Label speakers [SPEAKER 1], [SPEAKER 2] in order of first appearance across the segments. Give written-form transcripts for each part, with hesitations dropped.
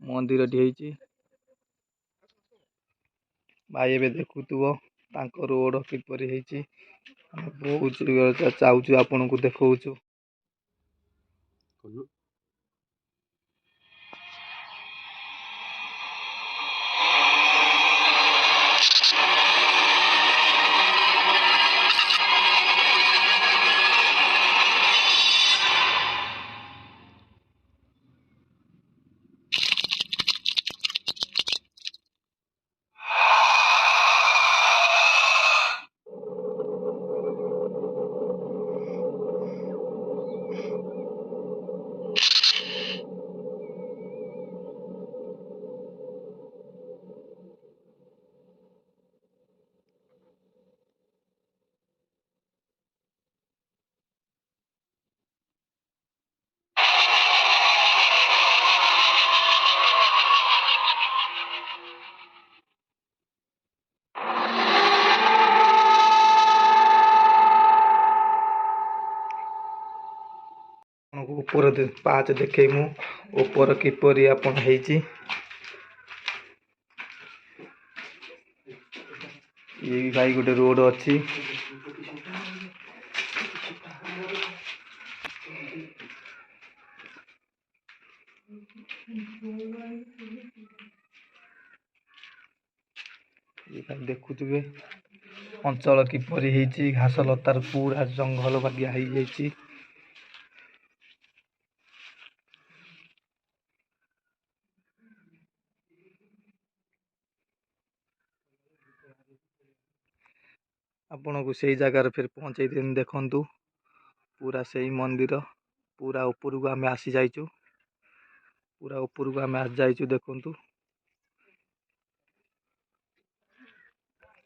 [SPEAKER 1] ମନ୍ଦିରଟି ହେଇଛି। ଭାଇ ଏବେ ଦେଖୁଥିବ ତାଙ୍କ ରୋଡ଼ କିପରି ହେଇଛି। ଆମେ ବହୁତ ଚାହୁଁଛୁ ଆପଣଙ୍କୁ ଦେଖଉଛୁ। ଆପଣଙ୍କୁ ଉପର ପାହାଚ ଦେଖେଇମୁ ଉପର କିପରି ଆପଣ ହେଇଛି। ଏଇ ଭାଇ ଗୋଟେ ରୋଡ଼ ଅଛି। ଦେଖୁଥିବେ ଅଞ୍ଚଳ କିପରି ହେଇଛି। ଘାସ ଲତାର ପୁରା ଜଙ୍ଗଲ ବାଗିଆ ହେଇଯାଇଛି। ଆପଣଙ୍କୁ ସେଇ ଜାଗାରେ ଫେର ପହଞ୍ଚେଇ ଦେନି। ଦେଖନ୍ତୁ ପୁରା ସେଇ ମନ୍ଦିର ପୁରା ଉପରକୁ ଆମେ ଆସି ଯାଇଛୁ। ପୁରା ଉପରକୁ ଆମେ ଆସି ଯାଇଛୁ। ଦେଖନ୍ତୁ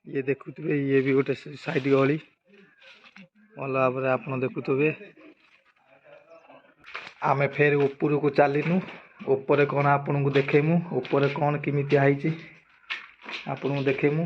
[SPEAKER 1] ଇଏ ଦେଖୁଥିବେ ଇଏ ବି ଗୋଟେ ସାଇଡ ଗଳି ଭଲ ଭାବରେ ଆପଣ ଦେଖୁଥିବେ। ଆମେ ଫେର ଉପରକୁ ଚାଲିନୁ। ଉପରେ କ'ଣ ଆପଣଙ୍କୁ ଦେଖେଇମୁ। ଉପରେ କ'ଣ କେମିତିଆ ହେଇଛି ଆପଣଙ୍କୁ ଦେଖେଇମୁ।